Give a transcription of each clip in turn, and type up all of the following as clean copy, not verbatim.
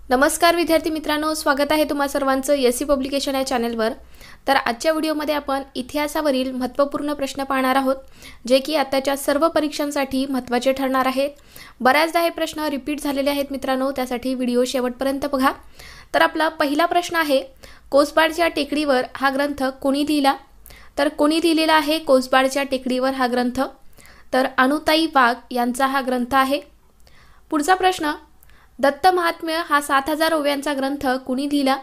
नमस्कार विद्यार्थी मित्रांनो, स्वागत आहे तुम्हा सर्वांचं एससी पब्लिकेशन या चॅनलवर। तर आजच्या व्हिडिओमध्ये आपण इतिहासावरील महत्त्वपूर्ण प्रश्न पाहणार आहोत, जे की आताच्या सर्व परीक्षांसाठी महत्त्वाचे ठरणार आहेत। बऱ्याचदा हे प्रश्न रिपीट झालेले आहेत मित्रांनो, त्यासाठी व्हिडिओ शेवटपर्यंत बघा। तर आपला पहिला प्रश्न आहे, कोसबाडच्या टेकडीवर हा ग्रंथ कोणी लिहिला? तर कोणी लिहिलेला आहे कोसबाडच्या टेकडीवर हा ग्रंथ? तर अनुताई वाघ यांचा हा ग्रंथ आहे। पुढचा प्रश्न, दत्त महात्म्य हा 7000 ओव्यांचा ग्रंथ कुणी लिहिला?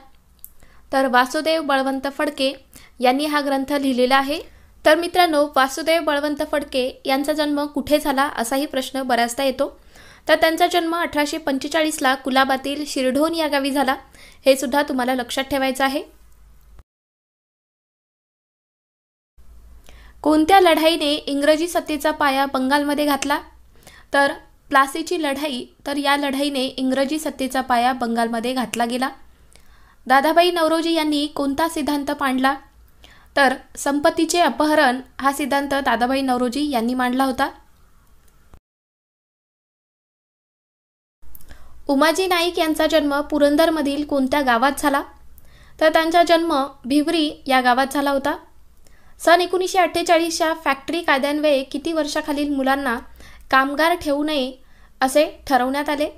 तर वासुदेव बळवंत फडके यांनी हा ग्रंथ लिहिलेला आहे। तर मित्रांनो, वासुदेव बळवंत फडके यांचा जन्म कुठे झाला असाही प्रश्न बऱ्याचदा येतो। तर त्यांचा जन्म 1845 ला कुलाबातील शिरढोण या गावी झाला, हे सुद्धा तुम्हाला लक्षात ठेवायचं आहे। कोणत्या लढाईने इंग्रजी सत्तेचा पाया बंगालमध्ये घातला? तर प्लासीची लढाई। तर या लढाईने इंग्रजी सत्तेचा पाया बंगालमध्ये घातला गेला। दादाभाई नौरोजी यांनी कोणता सिद्धांत मांडला? तर संपत्तीचे अपहरण हा सिद्धांत दादाभाई नौरोजी यांनी मांडला होता। उमाजी नाईक यांचा जन्म पुरंदरमधील कोणत्या गावात झाला? तर त्यांचा जन्म भिवरी या गावात झाला होता। सन 1948च्या फॅक्टरी कायद्यान्वये किती वर्षाखालील मुलांना कामगार ठेवू नये असे ठरवण्यात आले?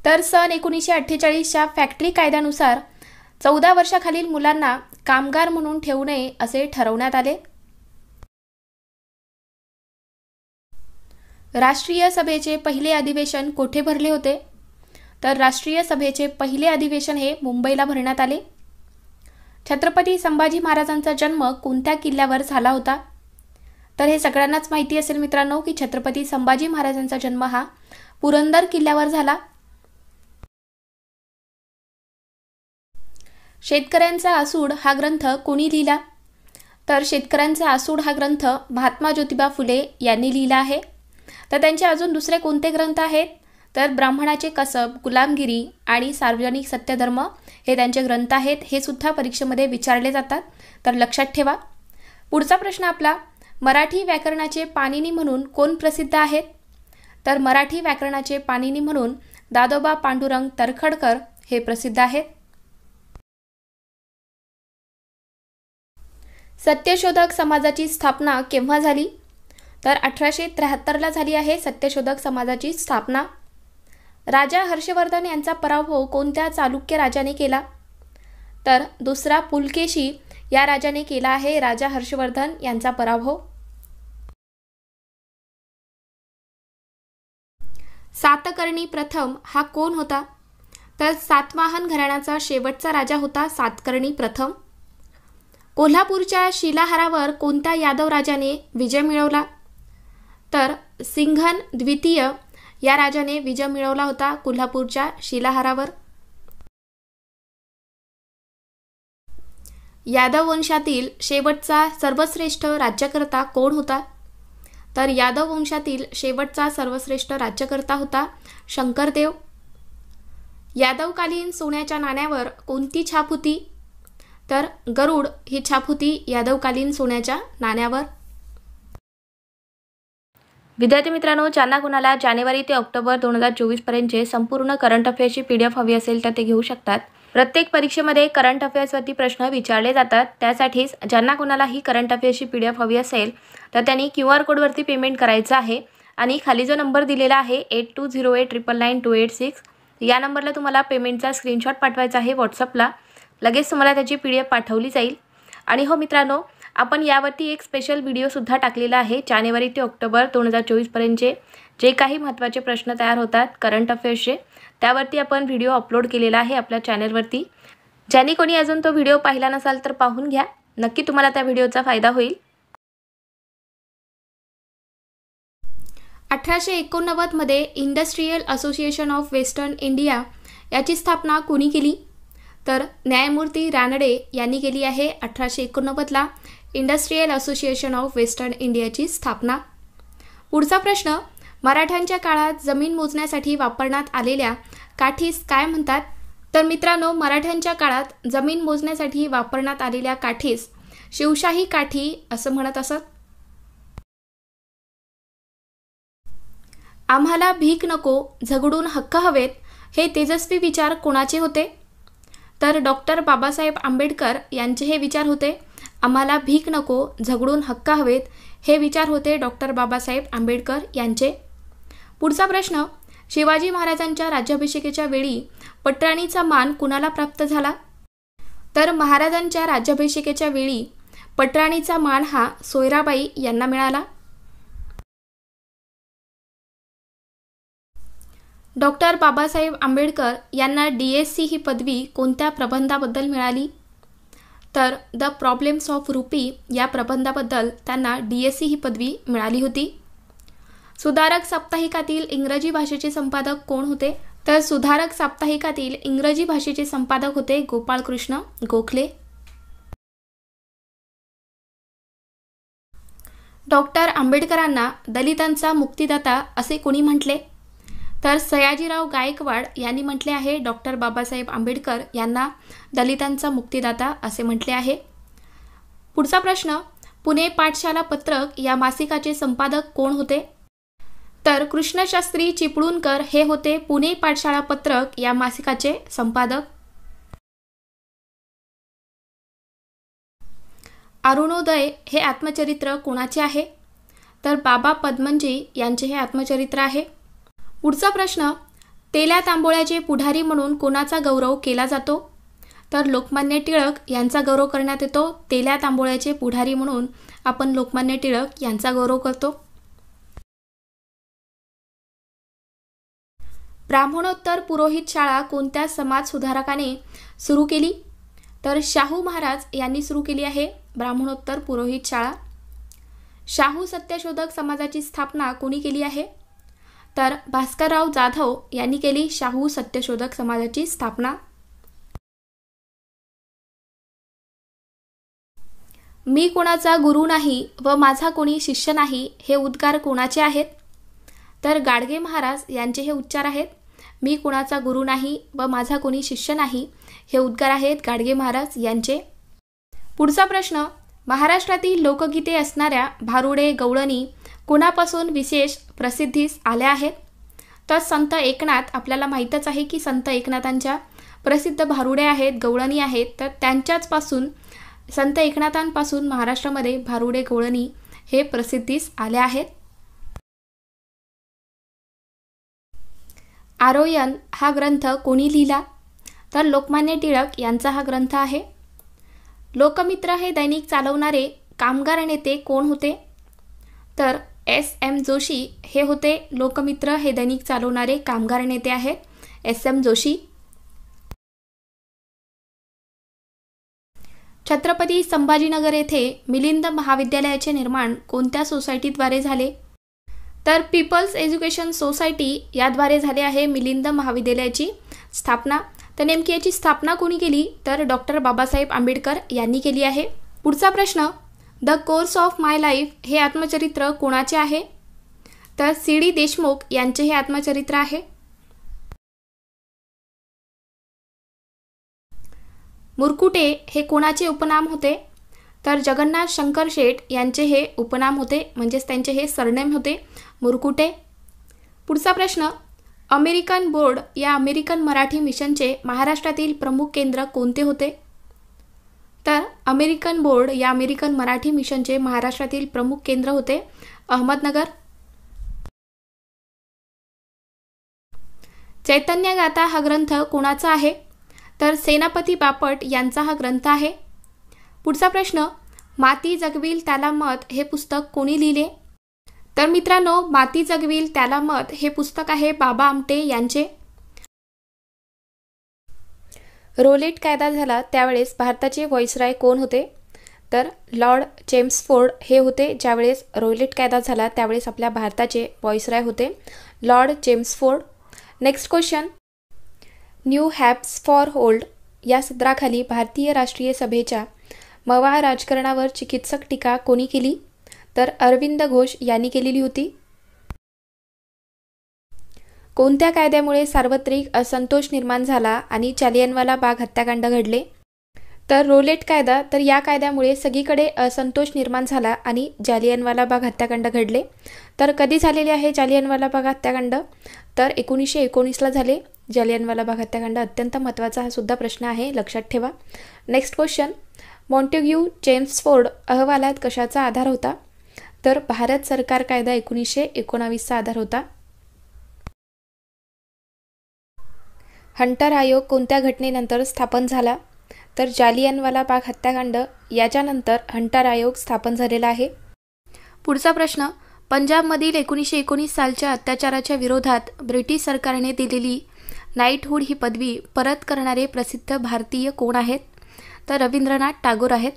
तर सन 1948च्या फॅक्टरी कायद्यानुसार 14 वर्षाखालील मुलांना कामगार म्हणून ठेवू नये असे ठरवण्यात आले। राष्ट्रीय सभेचे पहिले अधिवेशन कोठे भरले होते? तर राष्ट्रीय सभेचे पहिले अधिवेशन हे मुंबईला भरण्यात आले। छत्रपती संभाजी महाराजांचा जन्म कोणत्या किल्ल्यावर झाला होता? तर हे सगळ्यांनाच माहिती असेल मित्रांनो की छत्रपती संभाजी महाराजांचा जन्म हा पुरंदर किल्ल्यावर झाला। शेतकऱ्यांचा आसूड हा ग्रंथ कोणी लिहिला? तर शेतकऱ्यांचा आसूड हा ग्रंथ महात्मा ज्योतिबा फुले यांनी लिहिला आहे। तर त्यांचे अजून दुसरे कोणते ग्रंथ आहेत? तर ब्राह्मणाचे कसब, गुलामगिरी आणि सार्वजनिक सत्यधर्म हे त्यांचे ग्रंथ आहेत। हे सुद्धा परीक्षेमध्ये विचारले जातात, तर लक्षात ठेवा। पुढचा प्रश्न आपला, मराठी व्याकरणाचे पाणिनी म्हणून कोण प्रसिद्ध आहेत? तर मराठी व्याकरणाचे पाणिनी म्हणून दादोबा पांडुरंग तरखडकर हे प्रसिद्ध आहेत। सत्यशोधक समाजाची स्थापना केव्हा झाली? तर 1873 ला झाली आहे सत्यशोधक समाजाची स्थापना। राजा हर्षवर्धन यांचा पराभव कोणत्या चालुक्य राजाने केला? तर दुसरा पुलकेशी या राजाने केला आहे राजा हर्षवर्धन यांचा पराभव। सातकर्णी प्रथम हा कोण होता? तर सातवाहन घराण्याचा शेवटचा राजा होता सातकर्णी प्रथम। कोल्हापूरच्या शिलाहारावर कोणत्या यादव राजाने विजय मिळवला? तर सिंघन द्वितीय या राजाने विजय मिळवला होता कोल्हापूरच्या शिलाहारावर। यादव वंशातील शेवटचा सर्वश्रेष्ठ राज्यकर्ता कोण होता? तर यादव वंशातील शेवटचा सर्वश्रेष्ठ राज्यकर्ता होता शंकरदेव। यादवकालीन सोन्याच्या नाण्यावर कोणती छाप होती? तर गरुड ही छाप होती यादवकालीन सोन्याच्या नाण्यावर। विद्यार्थी मित्रांनो, ज्यांना कोणाला जानेवारी ते ऑक्टोबर 2024 पर्यंतचे संपूर्ण करंट अफेअर्सची PDF हवी असेल तर ते घेऊ शकतात। प्रत्येक परीक्षेमध्ये करंट अफेअर्सवरती प्रश्न विचारले जातात, त्यासाठीच ज्यांना कोणाला ही करंट अफेअर्सची PDF हवी असेल तर त्यांनी QR कोडवरती पेमेंट करायचं आहे आणि खाली जो नंबर दिलेला आहे 8208999286 या नंबरला तुम्हाला पेमेंटचा स्क्रीनशॉट पाठवायचा आहे व्हॉट्सअपला। लगेच तुम्हाला त्याची PDF पाठवली जाईल। आणि हो मित्रांनो, आपण यावरती एक स्पेशल व्हिडिओसुद्धा टाकलेला आहे जानेवारी ते ऑक्टोबर 2024 पर्यंतचे जे काही महत्त्वाचे प्रश्न तयार होतात करंट अफेअर्सचे, त्यावरती आपण व्हिडिओ अपलोड केलेला आहे आपल्या चॅनलवरती। ज्यांनी कोणी अजून तो व्हिडिओ पाहिला नसाल तर पाहून घ्या, नक्की तुम्हाला त्या व्हिडिओचा फायदा होईल। 1889 मध्ये industrial association of western India याची स्थापना कोणी केली? तर न्यायमूर्ती रानडे यांनी केली आहे 1889 ला इंडस्ट्रियल असोसिएशन ऑफ वेस्टर्न इंडियाची स्थापना। पुढचा प्रश्न, मराठ्यांच्या काळात जमीन मोजण्यासाठी वापरण्यात आलेल्या काठीस काय म्हणतात? तर मित्रांनो, मराठ्यांच्या काळात जमीन मोजण्यासाठी वापरण्यात आलेल्या काठीस शिवशाही काठी असं म्हणत असत। आम्हाला भीक नको, झगडून हक्क हवेत, हे तेजस्वी विचार कोणाचे होते? तर डॉक्टर बाबासाहेब आंबेडकर यांचे हे विचार होते. आम्हाला भीक नको, झगडून हक्क हवेत, हे विचार होते डॉक्टर बाबासाहेब आंबेडकर यांचे. पुढचा प्रश्न, शिवाजी महाराजांच्या राज्याभिषेकाच्या वेळी पटराणीचा मान कुणाला प्राप्त झाला? तर महाराजांच्या राज्याभिषेकाच्या वेळी पटराणीचा मान हा सोयराबाई यांना मिळाला. डॉक्टर बाबासाहेब आंबेडकर यांना DSc ही पदवी कोणत्या प्रबंधाबद्दल मिळाली? तर द प्रॉब्लेम्स ऑफ रुपी या प्रबंधाबद्दल त्यांना DSc ही पदवी मिळाली होती. सुधारक साप्ताहिकातील इंग्रजी भाषेचे संपादक कोण होते? तर सुधारक साप्ताहिकातील इंग्रजी भाषेचे संपादक होते गोपाळकृष्ण गोखले. डॉक्टर आंबेडकरांना दलितांचा मुक्तिदाता असे कोणी म्हटले? तर सयाजीराव गायकवाड यांनी म्हटले आहे डॉक्टर बाबासाहेब आंबेडकर यांना दलितांचा मुक्तिदाता असे म्हटले आहे. पुढचा प्रश्न, पुणे पाठशाला पत्रक या मासिकाचे संपादक कोण होते? तर कृष्णशास्त्री चिपळूणकर हे होते पुणे पाठशाळा पत्रक या मासिकाचे संपादक. अरुणोदय हे आत्मचरित्र कोणाचे आहे? तर बाबा पद्मनजी यांचे हे आत्मचरित्र आहे. पुढचा प्रश्न, तेल्या तांबोळ्याचे पुढारी म्हणून कोणाचा गौरव केला जातो? तर लोकमान्य टिळक यांचा गौरव करण्यात येतो. तेल्या तांबोळ्याचे पुढारी म्हणून आपण लोकमान्य टिळक यांचा गौरव करतो. ब्राह्मणोत्तर पुरोहित शाळा कोणत्या समाज सुधारकाने सुरू केली? तर शाहू महाराज यांनी सुरू केली आहे ब्राह्मणोत्तर पुरोहित शाळा. शाहू सत्यशोधक समाजाची स्थापना कोणी केली आहे? तर भास्करराव जाधव यांनी केली शाहू सत्यशोधक समाजाची स्थापना. मी कोणाचा गुरु नाही व माझा कोणी शिष्य नाही हे उद्गार कोणाचे आहेत? तर गाडगे महाराज यांचे हे उच्चार आहेत. मी कोणाचा गुरु नाही व माझा कोणी शिष्य नाही हे उद्गार आहेत गाडगे महाराज यांचे. पुढचा प्रश्न, महाराष्ट्रातील लोकगीते असणाऱ्या भारुडे गवळणी कोणापासून विशेष प्रसिद्धीस आल्या आहेत? तर संत एकनाथ, आपल्याला माहीतच आहे की संत एकनाथांच्या प्रसिद्ध भारुडे आहेत, गवळणी आहेत, तर त्यांच्याचपासून संत एकनाथांपासून महाराष्ट्रामध्ये भारुडे गवळणी हे प्रसिद्धीस आले आहेत. आरोयन हा ग्रंथ कोणी लिहिला? तर लोकमान्य टिळक यांचा हा ग्रंथ आहे. लोकमित्र हे दैनिक चालवणारे कामगार नेते कोण होते? तर SM जोशी हे होते लोकमित्र हे दैनिक चालवणारे कामगार नेते आहेत, SM जोशी. छत्रपती संभाजीनगर येथे मिलिंद महाविद्यालयाचे निर्माण कोणत्या सोसायटीद्वारे झाले? तर पीपल्स एज्युकेशन सोसायटी याद्वारे झाले आहे मिलिंद महाविद्यालयाची स्थापना. तर नेमकी याची स्थापना कोणी केली? तर डॉक्टर बाबासाहेब आंबेडकर यांनी केली आहे. पुढचा प्रश्न, the course of my life हे आत्मचरित्र कोणाचे आहे? तर CD देशमुख यांचे हे आत्मचरित्र आहे. मुरकुटे हे कोणाचे उपनाम होते? तर जगन्नाथ शंकर शेठ यांचे हे उपनाम होते, म्हणजेच त्यांचे हे सरनेम होते मुरकुटे. पुढचा प्रश्न, अमेरिकन बोर्ड या अमेरिकन मराठी मिशनचे महाराष्ट्रातील प्रमुख केंद्र कोणते होते? तर अमेरिकन बोर्ड या अमेरिकन मराठी मिशनचे महाराष्ट्रातील प्रमुख केंद्र होते अहमदनगर. चैतन्य गाथा हा ग्रंथ कोणाचा आहे? तर सेनापती बापट यांचा हा ग्रंथ आहे. पुढचा प्रश्न, माती जगविल त्याला मत हे पुस्तक कोणी लिहिले? तर मित्रांनो, माती जगविल त्याला मत हे पुस्तक आहे बाबा आमटे यांचे. रोलेट कायदा झाला त्यावेळेस भारताचे व्हाईसरॉय कोण होते? तर लॉर्ड चेम्सफोर्ड हे होते. ज्यावेळेस रोलेट कायदा झाला त्यावेळेस आपल्या भारताचे व्हाईसरॉय होते lord Chelmsford. Next question, new haps for hold या सदराखाली भारतीय राष्ट्रीय सभेच्या मवाळ राजकारणावर चिकित्सक टीका कोणी केली? तर अरविंद घोष यांनी केलेली होती. कोणत्या कायद्यामुळे सार्वत्रिक असंतोष निर्माण झाला आणि जालियनवाला बाग हत्याकांड घडले? तर रोलेट कायदा, तर या कायद्यामुळे सगळीकडे असंतोष निर्माण झाला आणि जालियनवाला बाग हत्याकांड घडले. तर कधी झालेले आहे जालियनवाला बाग हत्याकांड? तर 1919ला झाले जालियनवाला बाग हत्याकांड. अत्यंत महत्त्वाचा हा सुद्धा प्रश्न आहे, लक्षात ठेवा. नेक्स्ट क्वेश्चन, मॉन्टेग्यू चेम्सफोर्ड अहवालात कशाचा आधार होता? तर भारत सरकार कायदा 1919चा आधार होता. हंटर आयोग कोणत्या घटनेनंतर स्थापन झाला? तर जालियनवाला बाग हत्याकांड याच्यानंतर हंटर आयोग स्थापन झालेला आहे. पुढचा प्रश्न, पंजाबमधील 1919 सालच्या अत्याचाराच्या विरोधात ब्रिटिश सरकारने दिलेली नाईटहूड ही पदवी परत करणारे प्रसिद्ध भारतीय कोण आहेत? तर रवींद्रनाथ टागोर आहेत.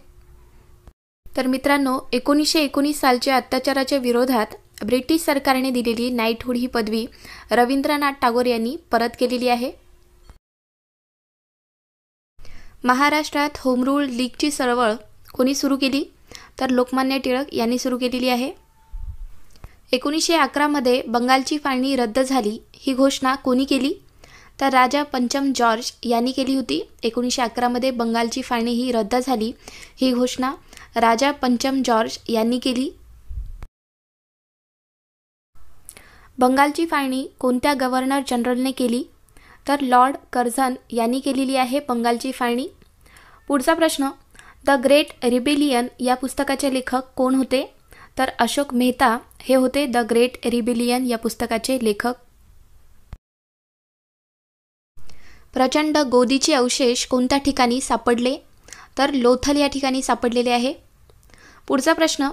तर मित्रांनो, 1919 सालच्या अत्याचाराच्या विरोधात ब्रिटिश सरकारने दिलेली नाईटहूड ही पदवी रवींद्रनाथ टागोर यांनी परत केलेली आहे. महाराष्ट्रात होम रूल लीगची चळवळ कोणी सुरू केली? तर लोकमान्य टिळक यांनी सुरू केलेली आहे. 1911मध्ये बंगालची फाळणी रद्द झाली ही घोषणा कोणी केली? तर राजा पंचम जॉर्ज यांनी केली होती. 1911मध्ये बंगालची फाळणी ही रद्द झाली ही घोषणा राजा पंचम जॉर्ज यांनी केली. बंगालची फाळणी कोणत्या गव्हर्नर जनरलने केली? तर लॉर्ड कर्झन यांनी केलेली आहे बंगालची फाळणी. पुढचा प्रश्न, द ग्रेट रिबेलियन या पुस्तकाचे लेखक कोण होते? तर अशोक मेहता हे होते द ग्रेट रिबेलियन या पुस्तकाचे लेखक. प्रचंड गोदीचे अवशेष कोणत्या ठिकाणी सापडले? तर लोथल या ठिकाणी सापडलेले आहे. पुढचा प्रश्न,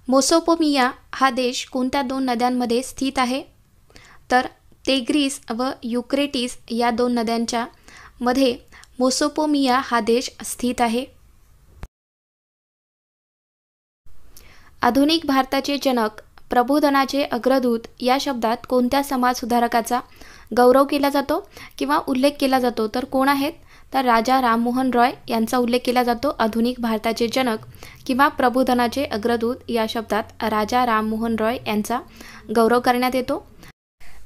मेसोपोटामिया हा देश कोणत्या दोन नद्यांमध्ये स्थित आहे? तर तेग्रीस व युक्रेटिस या दोन नद्यांच्या मध्ये मेसोपोटामिया हा देश स्थित आहे. आधुनिक भारताचे जनक, प्रबोधनाचे अग्रदूत या शब्दात कोणत्या समाज सुधारकाचा गौरव केला जातो किंवा उल्लेख केला जातो? तर कोण आहेत? तर राजा राममोहन रॉय यांचा उल्लेख केला जातो. आधुनिक भारताचे जनक किंवा प्रबोधनाचे अग्रदूत या शब्दात राजा राममोहन रॉय यांचा गौरव करण्यात येतो.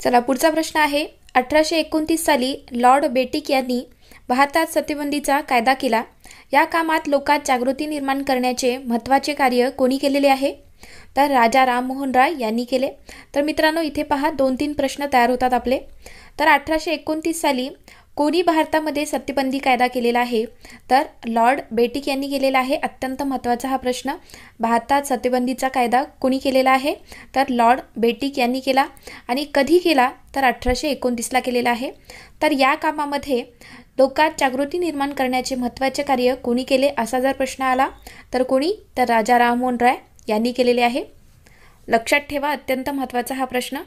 चला पुढचा प्रश्न आहे, 1829 साली लॉर्ड बेटिक यांनी भारतात सतीबंदीचा कायदा केला. या कामात लोकात जागृती निर्माण करण्याचे महत्त्वाचे कार्य कोणी केलेले आहे? तर राजा राममोहन रॉय यांनी केले. तर मित्रांनो, इथे पहा 2-3 प्रश्न तयार होतात आपले. तर 1829 साली कोणी भारतामध्ये सतीबंदी कायदा केलेला आहे? तर लॉर्ड बेटिक यांनी केलेला आहे. अत्यंत महत्त्वाचा हा प्रश्न, भारतात सतीबंदीचा कायदा कोणी केलेला आहे? तर लॉर्ड बेटिक यांनी केला. आणि कधी केला? तर 1829ला केलेला आहे. तर या कामामध्ये लोकात जागृती निर्माण करण्याचे महत्त्वाचे कार्य कोणी केले असा जर प्रश्न आला तर कोणी? तर राजा राममोहन रॉय यांनी केलेले आहे. लक्षात ठेवा, अत्यंत महत्त्वाचा हा प्रश्न.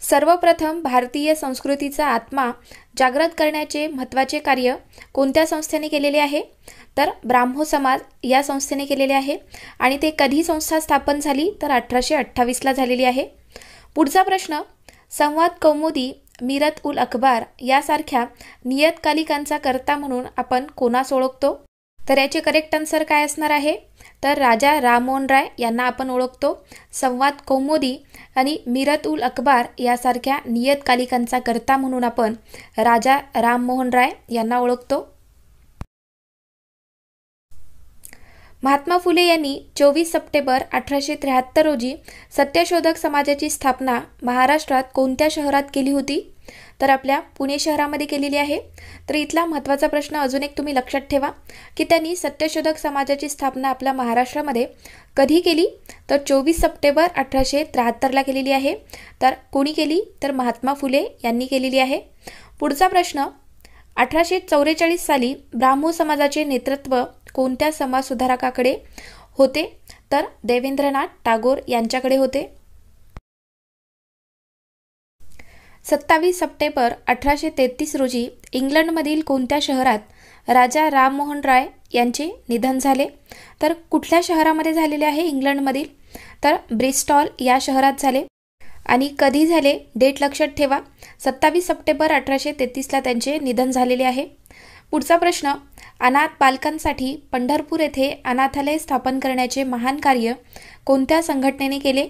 सर्वप्रथम भारतीय संस्कृतीचा आत्मा जागृत करण्याचे महत्त्वाचे कार्य कोणत्या संस्थेने केलेले आहे? तर ब्राह्मो समाज या संस्थेने केलेले आहे. आणि ते कधी संस्था स्थापन झाली? तर 1828ला झालेली आहे. पुढचा प्रश्न, संवाद कौमुदी, मिरत उल अखबार यासारख्या नियतकालिकांचा कर्ता म्हणून आपण कोणास ओळखतो? तर याचे करेक्ट आन्सर काय असणार आहे? तर राजा राममोहन राय यांना आपण ओळखतो. संवाद कौमुदी आणि मिरत उल अखबार यासारख्या नियतकालिकांचा कर्ता म्हणून आपण राजा राममोहन राय यांना ओळखतो. महात्मा फुले यांनी 24 सप्टेंबर 1873 रोजी सत्यशोधक समाजाची स्थापना महाराष्ट्रात कोणत्या शहरात केली होती? तर आपल्या पुणे शहरामध्ये केलेली आहे. तर इथला महत्त्वाचा प्रश्न अजून एक तुम्ही लक्षात ठेवा की त्यांनी सत्यशोधक समाजाची स्थापना आपल्या महाराष्ट्रामध्ये कधी केली? तर 24 सप्टेंबर 1873ला केलेली आहे. तर कोणी केली? तर महात्मा फुले यांनी केलेली आहे. पुढचा प्रश्न, 1844 साली ब्राह्मो समाजाचे नेतृत्व कोणत्या समाज सुधारकाकडे होते? तर देवेंद्रनाथ टागोर यांच्याकडे होते. 27 सप्टेंबर 1833 रोजी इंग्लंडमधील कोणत्या शहरात राजा राममोहन राय यांचे निधन झाले? तर कुठल्या शहरामध्ये झालेले आहे इंग्लंडमधील? तर ब्रिस्टॉल या शहरात झाले. आणि कधी झाले? डेट लक्षात ठेवा, 27 सप्टेंबर 1833ला त्यांचे निधन झालेले आहे. पुढचा प्रश्न, अनाथ बालकांसाठी पंढरपूर येथे अनाथालय स्थापन करण्याचे महान कार्य कोणत्या संघटनेने केले?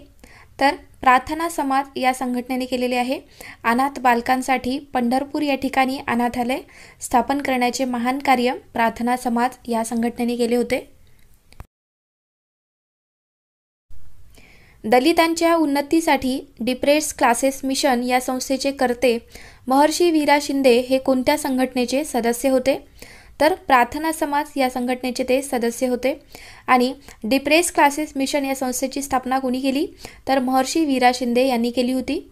तर प्रार्थना समाज या संघटनेने केलेले आहे. अनाथ बालकांसाठी पंढरपूर या ठिकाणी अनाथालय स्थापन करण्याचे महान कार्य प्रार्थना समाज या संघटनेने केले होते. दलितांच्या उन्नतीसाठी डिप्रेस्ड क्लासेस मिशन या संस्थेचे कर्ते महर्षी वीरा शिंदे हे कोणत्या संघटनेचे सदस्य होते? तर प्रार्थना समाज या संघटनेचे ते सदस्य होते. आणि डिप्रेस्ड क्लासेस मिशन या संस्थेची स्थापना कोणी केली? तर महर्षी वीरा शिंदे यांनी केली होती.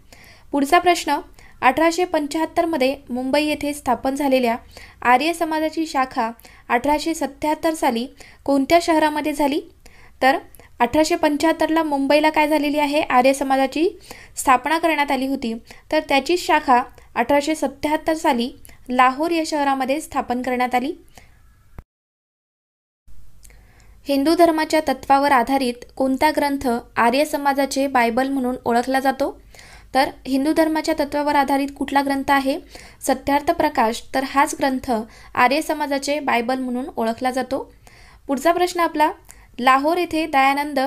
पुढचा प्रश्न, 1875 मध्ये मुंबई येथे स्थापन झालेल्या आर्य समाजाची शाखा 1877 साली कोणत्या शहरामध्ये झाली? तर 1875ला मुंबईला काय झालेली आहे? आर्य समाजाची स्थापना करण्यात आली होती. तर त्याची शाखा 1877 साली लाहोर या शहरामध्ये स्थापन करण्यात आली. हिंदू धर्माच्या तत्वावर आधारित कोणता ग्रंथ आर्य समाजाचे बायबल म्हणून ओळखला जातो? तर हिंदू धर्माच्या तत्वावर आधारित कुठला ग्रंथ आहे? सत्यार्थ प्रकाश. तर हाच ग्रंथ आर्य समाजाचे बायबल म्हणून ओळखला जातो. पुढचा प्रश्न आपला, लाहोर येथे दयानंद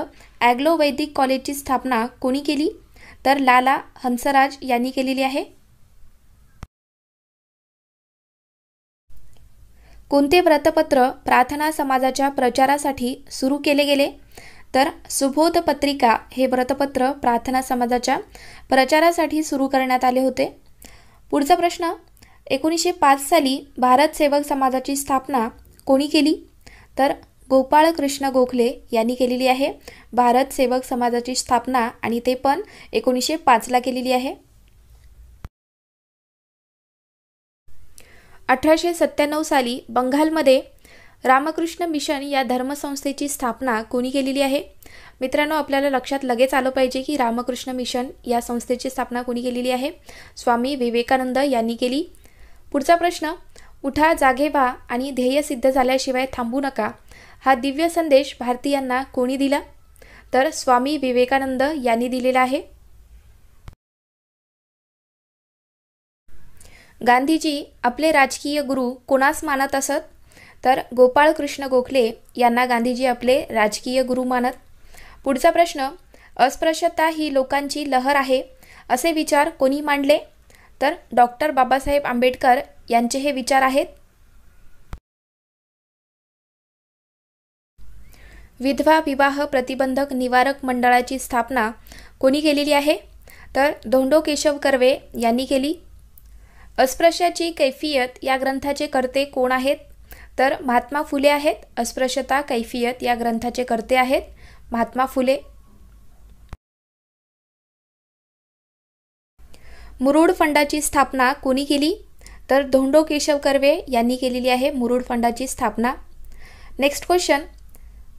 ॲग्लो वैदिक कॉलेजची स्थापना कोणी केली? तर लाला हंसराज यांनी केलेली आहे. कोणते व्रतपत्र प्रार्थना समाजाच्या प्रचारासाठी सुरू केले गेले? तर सुबोध पत्रिका हे व्रतपत्र प्रार्थना समाजाच्या प्रचारासाठी सुरू करण्यात आले होते. पुढचा प्रश्न, 1905 साली भारत सेवक समाजाची स्थापना कोणी केली? तर गोपाळ कृष्ण गोखले यांनी केलेली आहे भारत सेवक समाजाची स्थापना, आणि ते पण 1905ला केलेली आहे. 1897 साली बंगालमध्ये रामकृष्ण मिशन या धर्मसंस्थेची स्थापना कोणी केलेली आहे? मित्रांनो, आपल्याला लक्षात लगेच आलं पाहिजे की रामकृष्ण मिशन या संस्थेची स्थापना कोणी केलेली आहे? स्वामी विवेकानंद यांनी केली. पुढचा प्रश्न, उठा, जागे व्हा आणि ध्येय सिद्ध झाल्याशिवाय थांबू नका हा दिव्य संदेश भारतीयांना कोणी दिला? तर स्वामी विवेकानंद यांनी दिलेला आहे. गांधीजी आपले राजकीय गुरु कोणास मानत असत? तर गोपाळ कृष्ण गोखले यांना गांधीजी आपले राजकीय गुरु मानत. पुढचा प्रश्न, अस्पृश्यता ही लोकांची लहर आहे असे विचार कोणी मांडले? तर डॉक्टर बाबासाहेब आंबेडकर यांचे हे विचार आहेत. विधवा विवाह प्रतिबंधक निवारक मंडळाची स्थापना कोणी केलेली आहे? तर धोंडो केशव कर्वे यांनी केली. अस्पृश्याची कैफियत या ग्रंथाचे कर्ते कोण आहेत? तर महात्मा फुले आहेत. अस्पृश्यता कैफियत या ग्रंथाचे कर्ते आहेत महात्मा फुले. मुरुड फंडाची स्थापना कोणी केली? तर धोंडो केशव कर्वे यांनी केलेली आहे मुरुड फंडाची स्थापना. नेक्स्ट क्वेश्चन,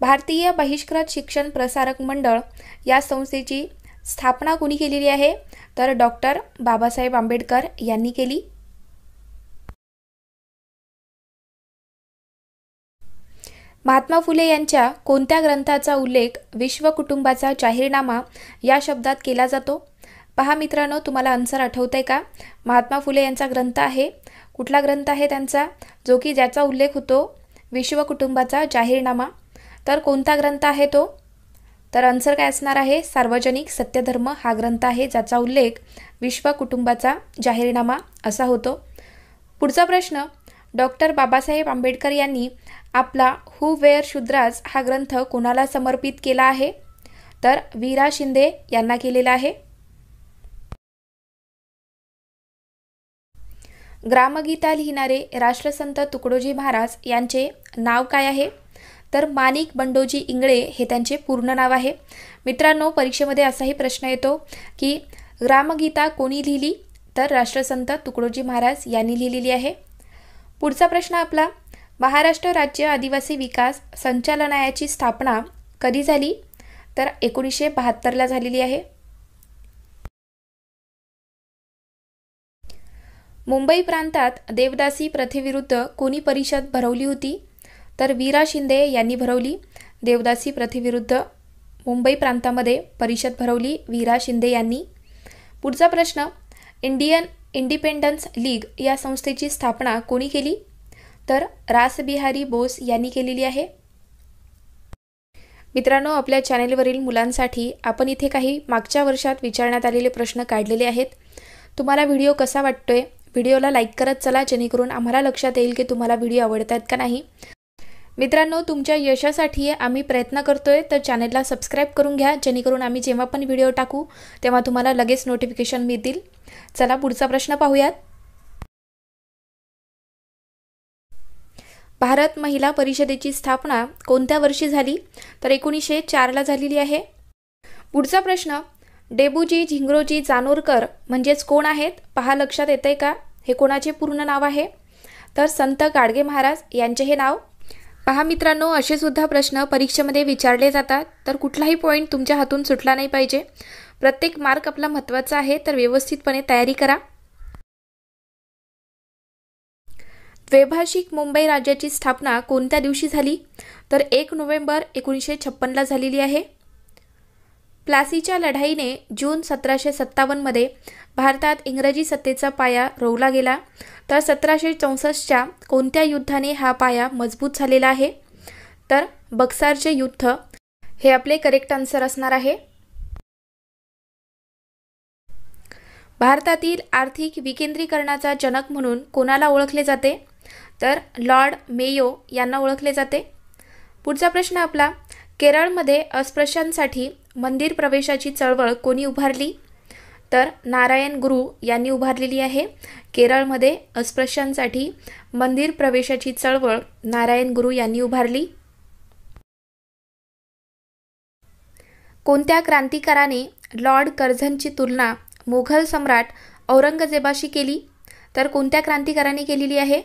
भारतीय बहिष्कृत शिक्षण प्रसारक मंडळ या संस्थेची स्थापना कोणी केलेली आहे? तर डॉक्टर बाबासाहेब आंबेडकर यांनी केली. महात्मा फुले यांच्या कोणत्या ग्रंथाचा उल्लेख विश्व कुटुंबाचा जाहीरनामा या शब्दात केला जातो? पहा मित्रांनो, तुम्हाला आन्सर आठवतंय का? महात्मा फुले यांचा ग्रंथ आहे. कुठला ग्रंथ आहे त्यांचा, जो की ज्याचा उल्लेख होतो विश्व कुटुंबाचा जाहीरनामा? तर कोणता ग्रंथ आहे तो? तर आन्सर काय असणार आहे? सार्वजनिक सत्यधर्म हा ग्रंथ आहे, ज्याचा उल्लेख विश्व कुटुंबाचा जाहीरनामा असा होतो. पुढचा प्रश्न, डॉक्टर बाबासाहेब आंबेडकर यांनी आपला हू वेअर शूद्राज हा ग्रंथ कोणाला समर्पित केला आहे? तर वीरा शिंदे यांना केलेला आहे. ग्रामगीता लिहिणारे राष्ट्रसंत तुकडोजी महाराज यांचे नाव काय आहे? तर माणिक बंडोजी इंगळे हे त्यांचे पूर्ण नाव आहे. मित्रांनो, परीक्षेमध्ये असाही प्रश्न येतो की ग्रामगीता कोणी लिहिली? तर राष्ट्रसंत तुकडोजी महाराज यांनी लिहिलेली आहे. पुढचा प्रश्न आपला, महाराष्ट्र राज्य आदिवासी विकास संचालनालयाची स्थापना कधी झाली? तर 1972ला झालेली आहे. मुंबई प्रांतात देवदासी प्रथेविरुद्ध कोणी परिषद भरवली होती? तर वीरा शिंदे यांनी भरवली. देवदासी प्रथेविरुद्ध मुंबई प्रांतामध्ये परिषद भरवली वीरा शिंदे यांनी. पुढचा प्रश्न, इंडियन इंडिपेंडन्स लीग या संस्थेची स्थापना कोणी केली? तर रासबिहारी बोस यांनी केलेली आहे. मित्रांनो, आपल्या चॅनेलवरील मुलांसाठी आपण इथे काही मागच्या वर्षात विचारण्यात आलेले प्रश्न काढलेले आहेत। तुम्हाला व्हिडिओ कसा वाटतोय? व्हिडिओला लाईक करत चला, जेणेकरून आम्हाला लक्षात येईल की तुम्हाला व्हिडिओ आवडतात का नाही। मित्रांनो, तुमच्या यशासाठी आम्ही प्रयत्न करतोय, तर चॅनेलला सबस्क्राइब करून घ्या, जेणेकरून आम्ही जेव्हा पण व्हिडिओ टाकू तेव्हा तुम्हाला लगेच नोटिफिकेशन मिळतील। चला पुढचा प्रश्न पाहूयात। भारत महिला परिषदेची स्थापना कोणत्या वर्षी झाली? तर 1904 ला झालेली आहे। पुढचा प्रश्न, डेबूजी झिंगरोजी जानोरकर म्हणजेच कोण आहेत? पहा, लक्षात येतंय का? हे कोणाचे पूर्ण नाव आहे? तर संत गाडगे महाराज यांचे हे नाव। पहा मित्रांनो, असे सुद्धा प्रश्न परीक्षेमध्ये विचारले जातात, तर कुठलाही पॉइंट तुमच्या हातून सुटला नाही पाहिजे। प्रत्येक मार्क आपला महत्त्वाचा आहे, तर व्यवस्थितपणे तयारी करा। द्वैभाषिक मुंबई राज्याची स्थापना कोणत्या दिवशी झाली? तर 1 नोव्हेंबर 1956 ला झालेली आहे। प्लासीच्या लढाईने जून 1757 मध्ये भारतात इंग्रजी सत्तेचा पाया रोवला गेला, तर 1764 च्या कोणत्या युद्धाने हा पाया मजबूत झालेला आहे? तर बक्सारचे युद्ध हे आपले करेक्ट आन्सर असणार आहे। भारतातील आर्थिक विकेंद्रीकरणाचा जनक म्हणून कोणाला ओळखले जाते? तर लॉर्ड मेयो यांना ओळखले जाते। पुढचा प्रश्न आपला, केरळमध्ये अस्पृश्यांसाठी मंदिर प्रवेशाची चळवळ कोणी उभारली? तर नारायण गुरु यांनी उभारलेली आहे। केरळमध्ये अस्पृश्यांसाठी मंदिर प्रवेशाची चळवळ नारायण गुरु यांनी उभारली। कोणत्या क्रांतिकाराने लॉर्ड कर्झनची तुलना मुघल सम्राट औरंगजेबाशी केली? तर कोणत्या क्रांतिकाराने केलेली आहे?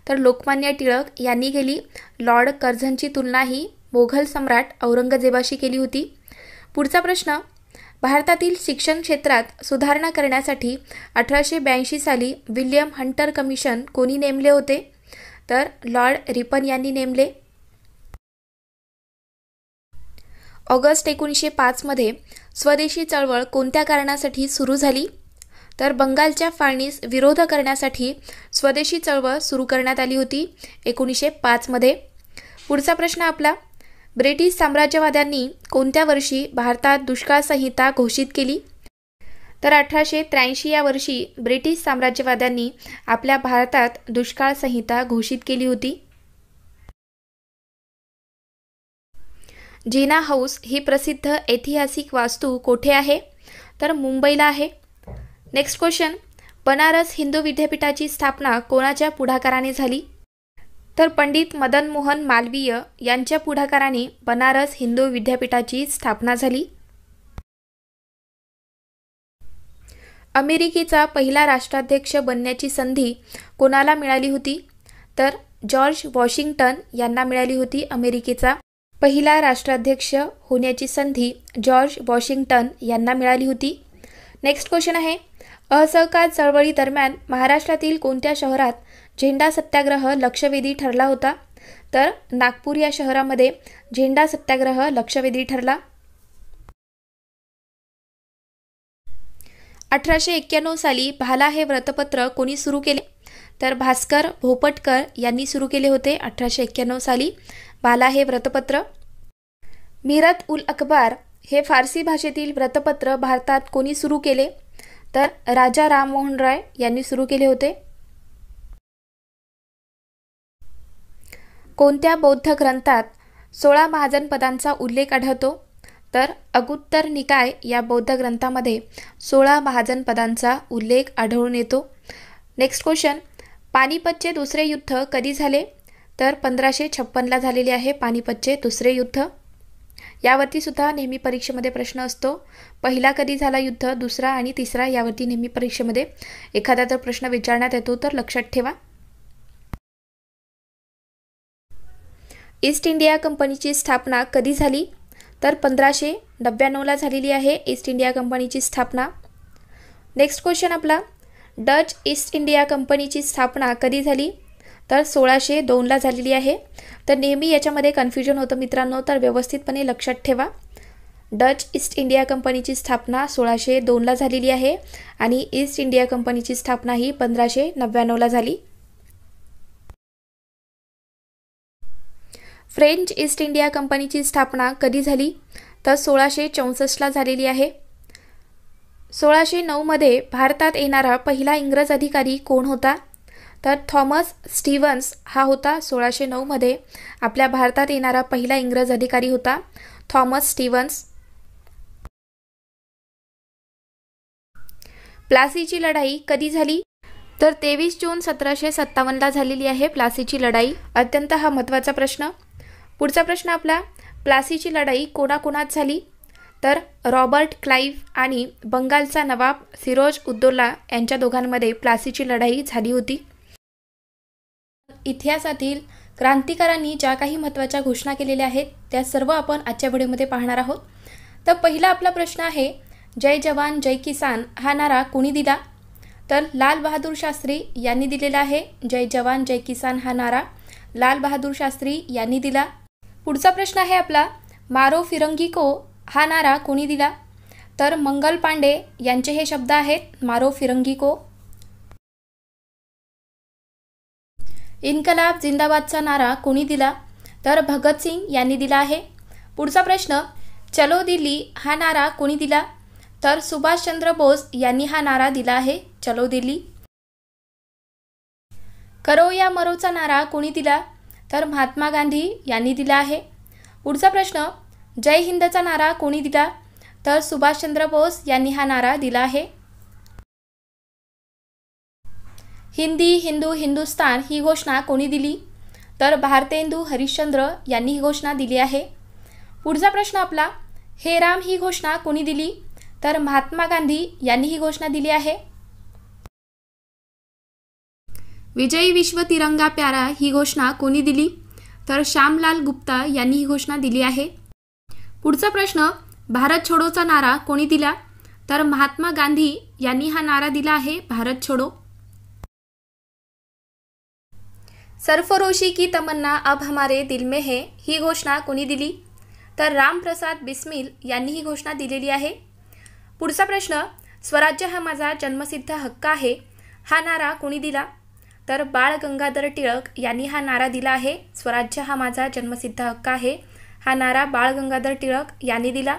तर लोकमान्य टिळक यांनी केली। लॉर्ड कर्झनची तुलना ही मुघल सम्राट औरंगजेबाशी केली होती। पुढचा प्रश्न, भारतातील शिक्षण क्षेत्रात सुधारणा करण्यासाठी 1882 साली विल्यम हंटर कमिशन कोणी नेमले होते? तर लॉर्ड रिपन यांनी नेमले। ऑगस्ट 1905 मध्ये स्वदेशी चळवळ कोणत्या कारणासाठी सुरू झाली? तर बंगालच्या फाळणीस विरोध करण्यासाठी स्वदेशी चळवळ सुरू करण्यात आली होती 1905 मध्ये। पुढचा प्रश्न आपला, ब्रिटिश साम्राज्यवाद्यांनी कोणत्या वर्षी भारतात दुष्काळ संहिता घोषित केली? तर 1883 या वर्षी ब्रिटिश साम्राज्यवाद्यांनी आपल्या भारतात दुष्काळ संहिता घोषित केली होती। जिना हाऊस ही प्रसिद्ध ऐतिहासिक वास्तू कोठे आहे? तर मुंबईला आहे। नेक्स्ट क्वेश्चन, बनारस हिंदू विद्यापीठाची स्थापना कोणाच्या पुढाकाराने झाली? तर पंडित मदन मोहन मालवीय यांच्या पुढाकाराने बनारस हिंदू विद्यापीठाची स्थापना झाली। अमेरिकेचा पहिला राष्ट्राध्यक्ष बनण्याची संधी कोणाला मिळाली होती? तर जॉर्ज वॉशिंग्टन यांना मिळाली होती। अमेरिकेचा पहिला राष्ट्राध्यक्ष होण्याची संधी जॉर्ज वॉशिंग्टन यांना मिळाली होती। नेक्स्ट क्वेश्चन आहे, असहकार चळवळी दरम्यान महाराष्ट्रातील कोणत्या शहरात झेंडा सत्याग्रह लक्षवेधी ठरला होता? तर नागपूर या शहरामध्ये झेंडा सत्याग्रह लक्षवेधी ठरला। 1891 साली भाला हे वृत्तपत्र कोणी सुरू केले? तर भास्कर भोपटकर यांनी सुरू केले होते 1891 साली भाला हे वृत्तपत्र। मीरत उल अखबार हे फारसी भाषेतील वृत्तपत्र भारतात कोणी सुरू केले? तर राजा राममोहन राय यांनी सुरू केले होते। कोणत्या बौद्ध ग्रंथात 16 महाजनपदांचा उल्लेख आढळतो? तर अगुत्तर निकाय या बौद्ध ग्रंथामध्ये 16 महाजनपदांचा उल्लेख आढळून येतो। नेक्स्ट क्वेश्चन, पानिपतचे दुसरे युद्ध कधी झाले? तर 1556 ला झालेले आहे पानिपतचे दुसरे युद्ध। यावरती सुद्धा नेहमी परीक्षेमध्ये प्रश्न असतो, पहिला कधी झाला युद्ध, दुसरा आणि तिसरा, यावरती नेहमी परीक्षेमध्ये एखादा जर प्रश्न विचारण्यात येतो तर लक्षात ठेवा। ईस्ट इंडिया कंपनीची स्थापना कधी झाली? तर 1599 ला झालेली आहे ईस्ट इंडिया कंपनीची स्थापना। नेक्स्ट क्वेश्चन आपला, डच ईस्ट इंडिया कंपनीची स्थापना कधी झाली? तर 1602 ला झालेली आहे। तर नेहमी याच्यामध्ये कन्फ्युजन होतं मित्रांनो, तर व्यवस्थितपणे लक्षात ठेवा। डच ईस्ट इंडिया कंपनीची स्थापना 1602 ला झालेली आहे आणि ईस्ट इंडिया कंपनीची स्थापना ही 1599 ला झाली। फ्रेंच ईस्ट इंडिया कंपनीची स्थापना कधी झाली? तर 1664ला झालेली आहे. 1609 मध्ये भारतात येणारा पहिला इंग्रज अधिकारी कोण होता? तर थॉमस स्टीव्हन्स हा होता. 1609 मध्ये आपल्या भारतात येणारा पहिला इंग्रज अधिकारी होता थॉमस स्टीव्हन्स. प्लासीची लढाई कधी झाली? तर 23 जून 1757ला झालेली आहे प्लासीची लढाई. अत्यंत हा महत्त्वाचा प्रश्न. पुढचा प्रश्न आपला, प्लासीची लढाई कोणाकोणात झाली? तर रॉबर्ट क्लाइव्ह आणि बंगालचा नवाब सिरोज उद्दौला यांच्या दोघांमध्ये प्लासीची लढाई झाली होती. इतिहासातील क्रांतिकारांनी ज्या काही महत्त्वाच्या घोषणा केलेल्या आहेत त्या सर्व आपण आजच्या व्हिडिओमध्ये पाहणार आहोत. तर पहिला आपला प्रश्न आहे, जय जवान जय किसान हा नारा कोणी दिला? तर लाल बहादूर शास्त्री यांनी दिलेला आहे. जय जवान जय किसान हा नारा लाल बहादूर शास्त्री यांनी दिला. पुढचा प्रश्न आहे आपला, मारो फिरंगी को हा नारा कोणी दिला? तर मंगल पांडे यांचे हे शब्द आहेत, मारो फिरंगी को. इन्कलाब जिंदाबादचा नारा कोणी दिला? तर भगतसिंग यांनी दिला आहे. पुढचा प्रश्न, चलो दिल्ली हा नारा कोणी दिला? तर सुभाषचंद्र बोस यांनी हा नारा दिला आहे, चलो दिल्ली. करो या मरोचा नारा कोणी दिला? तर महात्मा गांधी यांनी दिला आहे. पुढचा प्रश्न, जय हिंदचा नारा कोणी दिला? तर सुभाषचंद्र बोस यांनी हा नारा दिला आहे. हिंदी हिंदू हिंदुस्तान ही घोषणा कोणी दिली? तर भारतेंदू हरिश्चंद्र यांनी ही घोषणा दिली आहे. पुढचा प्रश्न आपला, हे राम ही घोषणा कोणी दिली? तर महात्मा गांधी यांनी ही घोषणा दिली आहे. विजयी विश्व तिरंगा प्यारा ही घोषणा कोणी दिली? तर श्यामलाल गुप्ता यांनी ही घोषणा दिली आहे. पुढचा प्रश्न, भारत छोडोचा नारा कोणी दिला? तर महात्मा गांधी यांनी हा नारा दिला आहे, भारत छोडो. सरफरोशी की तमन्ना अब हमारे दिल में है ही घोषणा कोणी दिली? तर रामप्रसाद बिस्मिल यांनी ही घोषणा दिलेली आहे. पुढचा प्रश्न, स्वराज्य हा माझा जन्मसिद्ध हक्क आहे हा नारा कोणी दिला? तर बाळ गंगाधर टिळक यांनी हा नारा दिला आहे. स्वराज्य हा माझा जन्मसिद्ध हक्क आहे हा नारा बाळ गंगाधर टिळक यांनी दिला.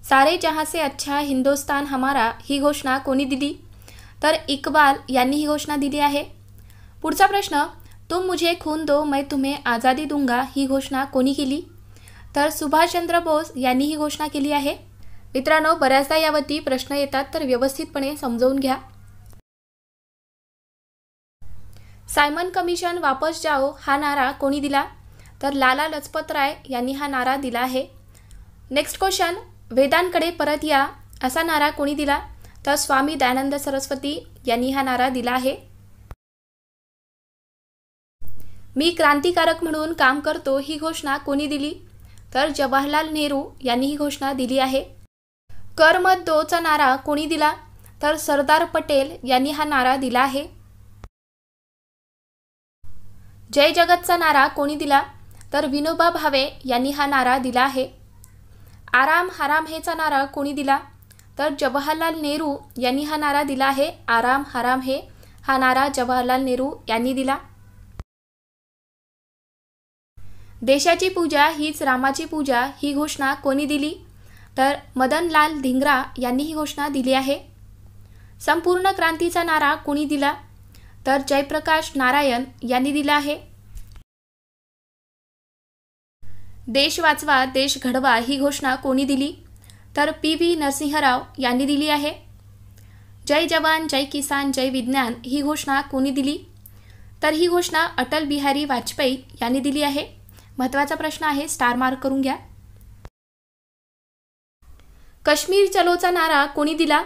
सारे जहां से अच्छा हिंदुस्तान हमारा ही घोषणा कोणी दिली? तर इक्बाल यांनी ही घोषणा दिली आहे. पुढचा प्रश्न, तुम मुझे खून दो मैं तुम्हें आज़ादी दूंगा ही घोषणा कोणी केली? तर सुभाषचंद्र बोस यांनी ही घोषणा केली आहे. मित्रांनो, बऱ्याचदा यावरती प्रश्न येतात तर व्यवस्थितपणे समजून घ्या. सायमन कमिशन वापस जाओ हा नारा कोणी दिला? तर लाला लजपत राय यांनी हा नारा दिला आहे. नेक्स्ट क्वेश्चन, वेदांकडे परत या असा नारा कोणी दिला? तर स्वामी दयानंद सरस्वती यांनी हा नारा दिला आहे. मी क्रांतिकारक म्हणून काम करतो ही घोषणा कोणी दिली? तर जवाहरलाल नेहरू यांनी ही घोषणा दिली आहे. कर मत दोचा नारा कोणी दिला? तर सरदार पटेल यांनी हा नारा दिला आहे. जय जगतचा नारा कोणी दिला? तर विनोबा भावे यांनी हा नारा दिला आहे. आराम हराम हेचा नारा कोणी दिला? तर जवाहरलाल नेहरू यांनी हा नारा दिला आहे. आराम हराम हे हा नारा जवाहरलाल नेहरू यांनी दिला. देशाची पूजा हीच रामाची पूजा ही घोषणा कोणी दिली? तर मदनलाल धिंगरा यांनी ही घोषणा दिली आहे. संपूर्ण क्रांतीचा नारा कोणी दिला? तर जयप्रकाश नारायण यांनी दिला आहे. देश वाचवा देश घडवा ही घोषणा कोणी दिली? तर पी.व्ही. नरसिंहराव यांनी दिली आहे. जय जवान जय किसान जय विज्ञान ही घोषणा कोणी दिली? तर ही घोषणा अटल बिहारी वाजपेयी यांनी दिली आहे. महत्त्वाचा प्रश्न आहे, स्टार मार्क करून घ्या. काश्मीर चलोचा नारा कोणी दिला?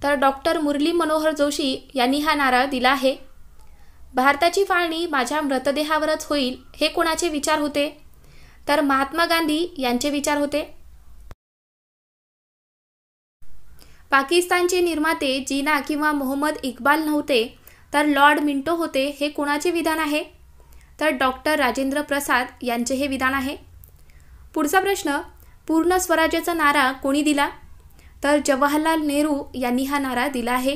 तर डॉक्टर मुरली मनोहर जोशी यांनी हा नारा दिला आहे. भारताची फाळणी माझ्या मृतदेहावरच होईल हे कोणाचे विचार होते? तर महात्मा गांधी यांचे विचार होते. पाकिस्तानचे निर्माते जिना किंवा मोहम्मद इक्बाल नव्हते तर लॉर्ड मिंटो होते हे कोणाचे विधान आहे? तर डॉक्टर राजेंद्र प्रसाद यांचे हे विधान आहे. पुढचा प्रश्न, पूर्ण स्वराज्याचा नारा कोणी दिला? तर जवाहरलाल नेहरू यांनी हा नारा दिला आहे.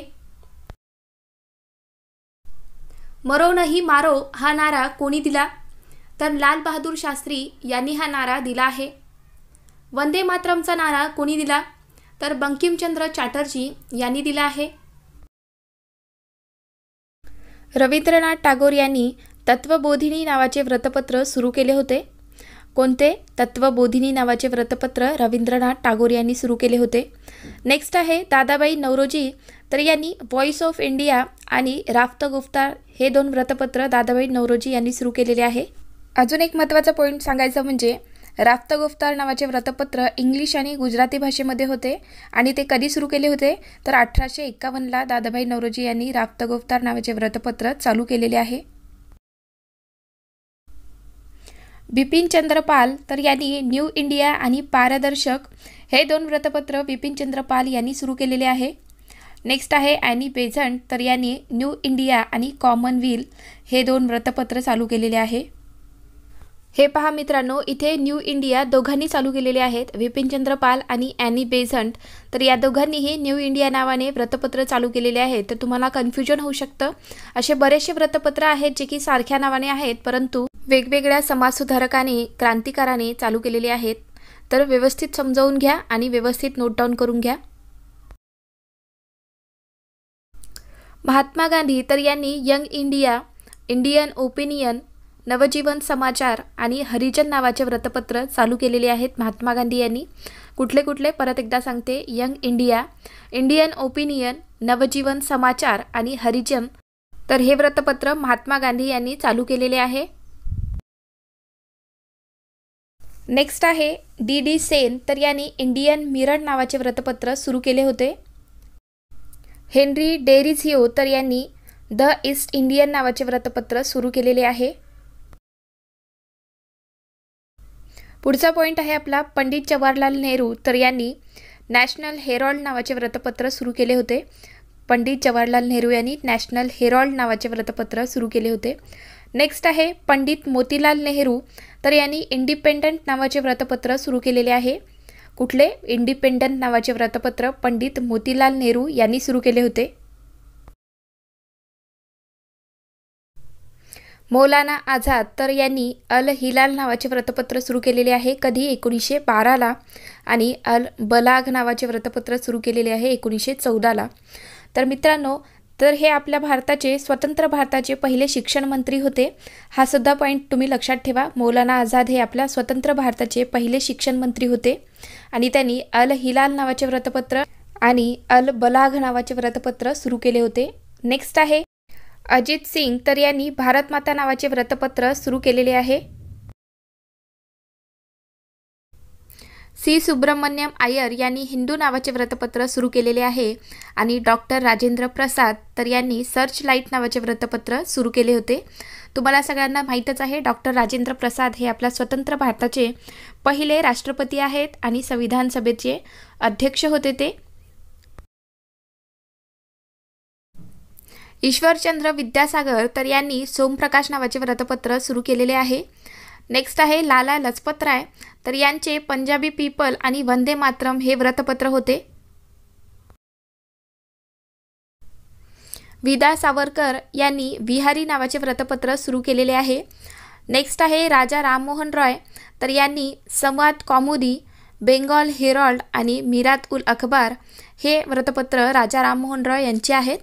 मरो नहीं मारो हा नारा कोणी दिला? तर लाल बहादूर शास्त्री यांनी हा नारा दिला आहे. वंदे मातरमचा नारा कोणी दिला? तर बंकिमचंद्र चॅटर्जी यांनी दिला आहे. रवींद्रनाथ टागोर यांनी तत्वबोधिनी नावाचे व्रतपत्र सुरू केले होते. कोणते? तत्वबोधिनी नावाचे व्रतपत्र रवींद्रनाथ टागोर यांनी सुरू केले होते. नेक्स्ट आहे दादाबाई नौरोजी, तर यांनी व्हॉइस ऑफ इंडिया आणि राफ्ता गुफ्तार हे 2 व्रतपत्र दादाबाई नौरोजी यांनी सुरू केलेले आहे. अजून एक महत्त्वाचा पॉईंट सांगायचं म्हणजे राफ्ता गुफ्तार नावाचे व्रतपत्र इंग्लिश आणि गुजराती भाषेमध्ये होते आणि ते कधी सुरू केले होते? तर 1851ला दादाबाई नौरोजी यांनी राफ्ता गुफ्तार नावाचे व्रतपत्र चालू केलेले आहे. बिपिनचंद्र पाल, तर यांनी न्यू इंडिया आणि पारदर्शक हे 2 व्रतपत्र बिपिनचंद्र पाल यांनी सुरू केलेले आहे. नेक्स्ट आहे ॲनी बेझंट, तर यांनी न्यू इंडिया आणि कॉमनवेल्थ हे 2 व्रतपत्र चालू केलेले आहे. हे पहा मित्रांनो, इथे न्यू इंडिया दोघांनी चालू केलेले आहेत, बिपिनचंद्र पाल आणि ॲनी बेझंट. तर या दोघांनीही न्यू इंडिया नावाने व्रतपत्र चालू केलेले आहेत. तर तुम्हाला कन्फ्युजन होऊ शकतं. असे बरेचसे व्रतपत्र आहेत जे की सारख्या नावाने आहेत, परंतु वेगवेगळ्या समाजसुधारकाने, क्रांतिकाराने चालू केलेले आहेत. तर व्यवस्थित समजावून घ्या आणि व्यवस्थित नोट डाऊन करून घ्या. महात्मा गांधी, तर यांनी यंग इंडिया, इंडियन ओपिनियन, नवजीवन समाचार आणि हरिजन नावाचे व्रतपत्र चालू केलेले आहेत. महात्मा गांधी यांनी कुठले कुठले? परत एकदा सांगते. यंग इंडिया, इंडियन ओपिनियन, नवजीवन समाचार आणि हरिजन. तर हे व्रतपत्र महात्मा गांधी यांनी चालू केलेले आहे. नेक्स्ट आहे डी सेन, तर यांनी इंडियन मिरर नावाचे व्रतपत्र सुरू केले होते. हेनरी डेरिझिओ, तर यांनी द ईस्ट इंडियन नावाचे व्रतपत्र सुरू केलेले आहे. पुढचा पॉईंट आहे आपला पंडित जवाहरलाल नेहरू, तर यांनी नॅशनल हेरॉल्ड नावाचे व्रतपत्र सुरू केले होते. पंडित जवाहरलाल नेहरू यांनी नॅशनल हेरॉल्ड नावाचे व्रतपत्र सुरू केले होते. नेक्स्ट आहे पंडित मोतीलाल नेहरू, तर यांनी इंडिपेंडंट नावाचे व्रतपत्र सुरू केलेले आहे. कुठले? इंडिपेंडंट नावाचे व्रतपत्र पंडित मोतीलाल नेहरू यांनी सुरू केले होते. मौलाना आझाद, तर यांनी अल हिलाल नावाचे व्रतपत्र सुरू केलेले आहे. कधी? 1912ला. आणि अल बलाग नावाचे व्रतपत्र सुरू केलेले आहे 1914ला. तर मित्रांनो, तर हे आपल्या भारताचे, स्वतंत्र भारताचे पहिले शिक्षण मंत्री होते. हा सुद्धा पॉईंट तुम्ही लक्षात ठेवा. मौलाना आझाद हे आपल्या स्वतंत्र भारताचे पहिले शिक्षण मंत्री होते आणि त्यांनी अल हिलाल नावाचे व्रतपत्र आणि अल बलाग नावाचे व्रतपत्र सुरू केले होते. नेक्स्ट आहे अजित सिंग, तर यांनी भारत माता नावाचे व्रतपत्र सुरू केलेले आहे. सी सुब्रमण्यम अय्यर यांनी हिंदू नावाचे व्रतपत्र सुरू केलेले आहे. आणि डॉक्टर राजेंद्र प्रसाद, तर यांनी सर्च लाईट नावाचे व्रतपत्र सुरू केले होते. तुम्हाला सगळ्यांना माहीतच आहे, डॉक्टर राजेंद्र प्रसाद हे आपल्या स्वतंत्र भारताचे पहिले राष्ट्रपती आहेत आणि संविधान सभेचे अध्यक्ष होते ते. ईश्वरचंद्र विद्यासागर, तर यांनी सोमप्रकाश नावाचे व्रतपत्र सुरू केलेले आहे. नेक्स्ट आहे लाला लजपत राय, तर यांचे पंजाबी पीपल आणि वंदे मातरम हे व्रतपत्र होते. विदा सावरकर यांनी विहारी नावाचे व्रतपत्र सुरू केलेले आहे. नेक्स्ट आहे राजा राममोहन रॉय, तर यांनी संवाद कौमुदी, बेंगॉल हेरॉल्ड आणि मिरात उल अखबार हे व्रतपत्र राजा राममोहन रॉय यांचे आहेत.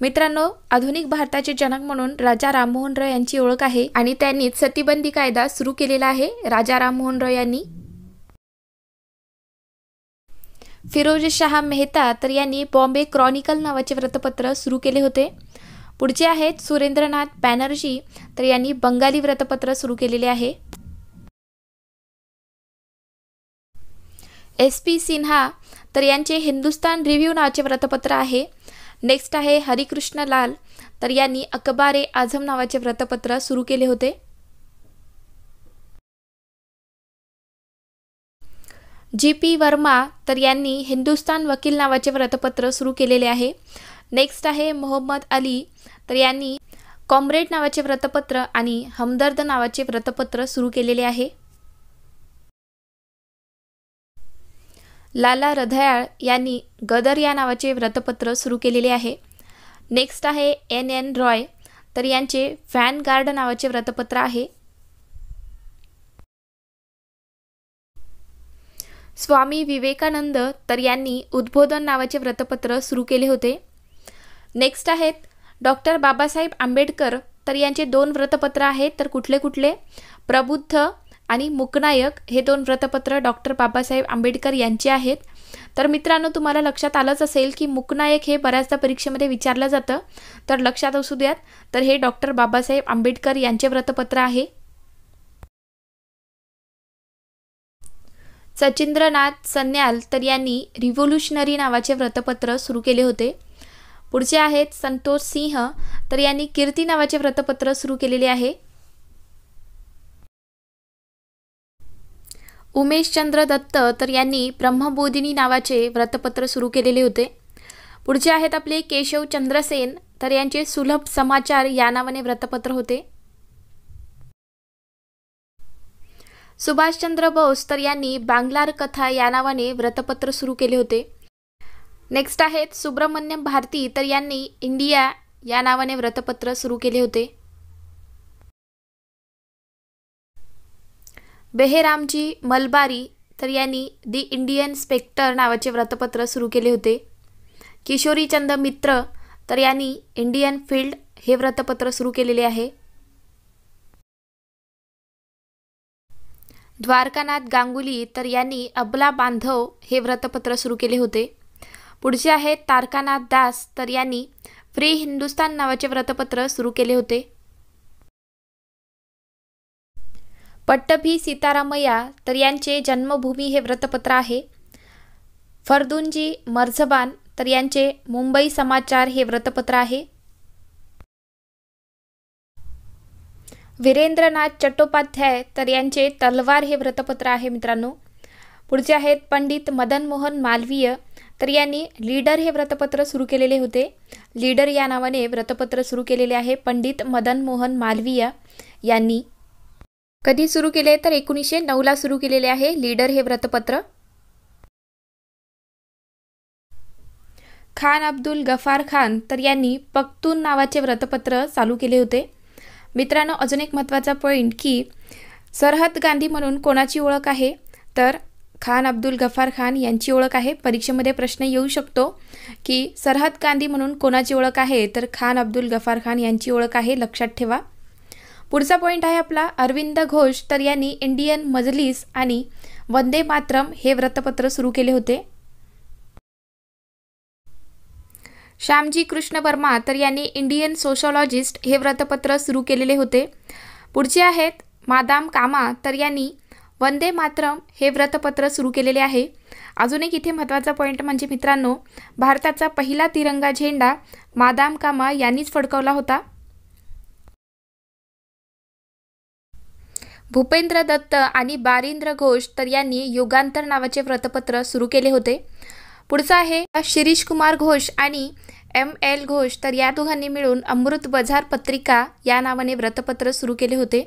मित्रांनो, आधुनिक भारताचे जनक म्हणून राजा राममोहन रॉय यांची ओळख आहे आणि त्यांनीच सतीबंदी कायदा सुरू केलेला आहे राजा राममोहन रॉय यांनी. फिरोज शाह मेहता, तर यांनी बॉम्बे क्रॉनिकल नावाचे व्रतपत्र सुरू केले होते. पुढचे आहेत सुरेंद्रनाथ बॅनर्जी, तर यांनी बंगाली व्रतपत्र सुरू केलेले आहे. SP सिन्हा, तर यांचे हिंदुस्तान रिव्ह्यू नावाचे व्रतपत्र आहे. नेक्स्ट आहे हरिकृष्ण लाल, तर यांनी अखबार ए आझम नावाचे व्रतपत्र सुरू केले होते. GP वर्मा, तर यांनी हिंदुस्तान वकील नावाचे व्रतपत्र सुरू केलेले आहे. नेक्स्ट आहे मोहम्मद अली, तर यांनी कॉम्रेड नावाचे व्रतपत्र आणि हमदर्द नावाचे व्रतपत्र सुरू केलेले आहे. लाला रधयाळ यांनी गदर या नावाचे व्रतपत्र सुरू केलेले आहे. नेक्स्ट आहे NN रॉय, तर यांचे व्हॅनगार्ड नावाचे व्रतपत्र आहे। स्वामी विवेकानंद तर यांनी उद्बोधन नावाचे व्रतपत्र सुरू केले होते। नेक्स्ट आहेत डॉक्टर बाबासाहेब आंबेडकर, तर यांचे 2 व्रतपत्र आहेत, तर कुठले कुठले? प्रबुद्ध आणि मुकनायक हे 2 व्रतपत्र डॉक्टर बाबासाहेब आंबेडकर यांचे आहेत। तर मित्रांनो, तुम्हाला लक्षात आलंच असेल की मुकनायक हे बऱ्याचदा परीक्षेमध्ये विचारलं जातं, तर लक्षात असू द्यात। तर हे डॉक्टर बाबासाहेब आंबेडकर यांचे व्रतपत्र आहे। सचिंद्रनाथ सन्याल तर यांनी रिव्होल्युशनरी नावाचे व्रतपत्र सुरू केले होते। पुढचे आहेत संतोष सिंह, तर यांनी कीर्ती नावाचे व्रतपत्र सुरू केलेले आहे। उमेशचंद्र दत्त तर यांनी ब्रह्मबोधिनी नावाचे व्रतपत्र सुरू केलेले होते। पुढचे आहेत आपले केशव चंद्रसेन, तर यांचे सुलभ समाचार या नावाने व्रतपत्र होते। सुभाषचंद्र बोस तर यांनी बांगलार कथा या नावाने व्रतपत्र सुरू केले होते। नेक्स्ट आहेत सुब्रमण्यम भारती, तर यांनी इंडिया या नावाने व्रतपत्र सुरू केले होते। बेहेरामजी मलबारी तर यांनी दी इंडियन स्पेक्टर नावाचे व्रतपत्र सुरू केले होते। किशोरीचंद मित्र तर यांनी इंडियन फील्ड हे व्रतपत्र सुरू केलेले आहे। द्वारकानाथ गांगुली तर यांनी अबला बांधव हे व्रतपत्र सुरू केले होते। पुढचे आहेत तारकानाथ दास, तर यांनी फ्री हिंदुस्तान नावाचे व्रतपत्र सुरू केले होते। पट्टभी सीतारामय्या तर यांचे जन्मभूमी हे व्रतपत्र आहे। फर्दुनजी मर्झबान तर यांचे मुंबई समाचार हे व्रतपत्र आहे। वीरेंद्रनाथ चट्टोपाध्याय तर यांचे तलवार हे व्रतपत्र आहे मित्रांनो। पुढचे आहेत पंडित मदन मोहन मालवीय, तर यांनी लीडर हे व्रतपत्र सुरू केलेले होते। लीडर या नावाने व्रतपत्र सुरू केलेले आहे पंडित मदन मोहन मालवीय यांनी। कधी सुरू केले? तर 1909 ला सुरू केलेले आहे लीडर हे व्रतपत्र। खान अब्दुल गफार खान तर यांनी पख्तून नावाचे व्रतपत्र चालू केले होते। मित्रांनो, अजून एक महत्त्वाचा पॉइंट की सरहद गांधी म्हणून कोणाची ओळख आहे? तर खान अब्दुल गफार खान यांची ओळख आहे। परीक्षेमध्ये प्रश्न येऊ शकतो की सरहद गांधी म्हणून कोणाची ओळख आहे? तर खान अब्दुल गफार खान यांची ओळख आहे, लक्षात ठेवा। पुढचा पॉइंट आहे आपला अरविंद घोष, तर यांनी इंडियन मजलिस आणि वंदे मातरम हे व्रतपत्र सुरू केले होते। श्यामजी कृष्ण वर्मा तर यांनी इंडियन सोशोलॉजिस्ट हे व्रतपत्र सुरू केलेले होते। पुढचे आहेत मादाम कामा, तर यांनी वंदे मातरम हे व्रतपत्र सुरू केलेले आहे। अजून एक इथे महत्त्वाचा पॉइंट म्हणजे मित्रांनो, भारताचा पहिला तिरंगा झेंडा मादाम कामा यांनीच फडकवला होता। भूपेंद्र दत्त आणि बारिंद्र घोष तर यांनी युगांतर नावाचे व्रतपत्र सुरू केले होते। पुढचा आहे शिरीष कुमार घोष आणि ML घोष, तर या दोघांनी मिळून अमृत बाजार पत्रिका या नावाने व्रतपत्र सुरू केले होते।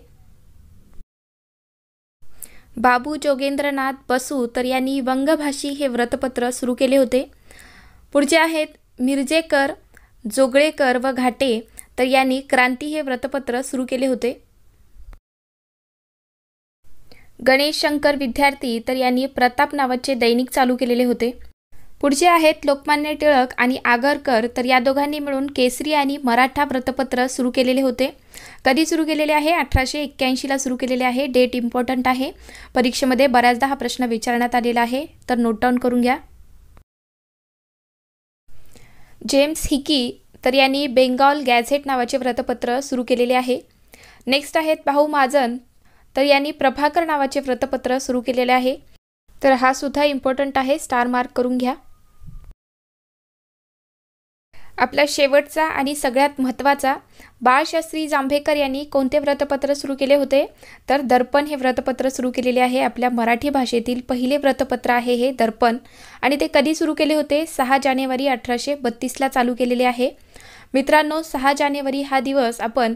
बाबू जोगेंद्रनाथ बसू तर यांनी वंगभाषी हे व्रतपत्र सुरू केले होते। पुढचे आहेत मिरजेकर, जोगळेकर व घाटे तर यांनी क्रांती हे व्रतपत्र सुरू केले होते। गणेश शंकर विद्यार्थी तर यांनी प्रताप नावाचे दैनिक चालू केलेले होते। पुढचे आहेत लोकमान्य टिळक आणि आगरकर, तर या दोघांनी मिळून केसरी आणि मराठा व्रतपत्र सुरू केलेले होते। कधी सुरू केलेले आहे? 1881 ला सुरू केलेले आहे। डेट इम्पॉर्टंट आहे, परीक्षेमध्ये बऱ्याचदा हा प्रश्न विचारण्यात आलेला आहे, तर नोट डाऊन करून घ्या। जेम्स हिकी तर यांनी बेंगॉल गॅझेट नावाचे व्रतपत्र सुरू केलेले आहे। नेक्स्ट आहेत भाऊ महाजन, तर यांनी प्रभाकर नावाचे व्रतपत्र सुरू केलेले आहे। तर हा सुद्धा इम्पॉर्टंट आहे, स्टार मार्क करून घ्या। आपला शेवटचा आणि सगळ्यात महत्त्वाचा, बाळशास्त्री जांभेकर यांनी कोणते व्रतपत्र सुरू केले होते? तर दर्पण हे व्रतपत्र सुरू केलेले आहे। आपल्या मराठी भाषेतील पहिले व्रतपत्र आहे हे दर्पण, आणि ते कधी सुरू केले होते? 6 जानेवारी 1832 ला चालू केलेले आहे। मित्रांनो, 6 जानेवारी हा दिवस आपण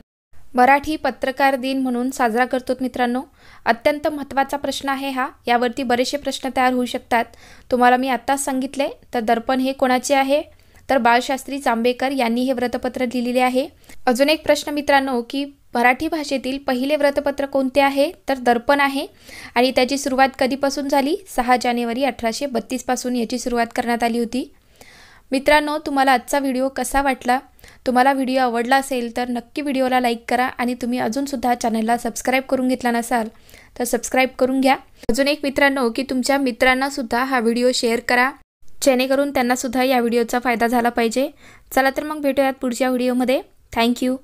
मराठी पत्रकार दिन म्हणून साजरा करतो मित्रांनो। अत्यंत महत्त्वाचा प्रश्न आहे हा, यावरती बरेचसे प्रश्न तयार होऊ शकतात। तुम्हाला मी आत्ताच सांगितले, तर दर्पण हे कोणाचे आहे? तर बाळशास्त्री जांभेकर यांनी हे व्रतपत्र लिहिलेले आहे। अजून एक प्रश्न मित्रांनो की मराठी भाषेतील पहिले व्रतपत्र कोणते आहे? तर दर्पण आहे आणि त्याची सुरुवात कधीपासून झाली? 6 जानेवारी 1832 पासून याची सुरुवात करण्यात आली होती। मित्रांनो, तुम्हाला आजचा व्हिडिओ कसा वाटला? तुम्हाला व्हिडिओ आवडला असेल तर नक्की व्हिडिओला लाईक करा आणि तुम्ही अजूनसुद्धा चॅनलला सबस्क्राईब करून घेतला नसाल तर सबस्क्राईब करून घ्या। अजून एक मित्रांनो की तुमच्या मित्रांनासुद्धा हा व्हिडिओ शेअर करा, जेणेकरून त्यांनासुद्धा या व्हिडिओचा फायदा झाला पाहिजे। चला तर मग भेटूयात पुढच्या व्हिडिओमध्ये। थँक्यू।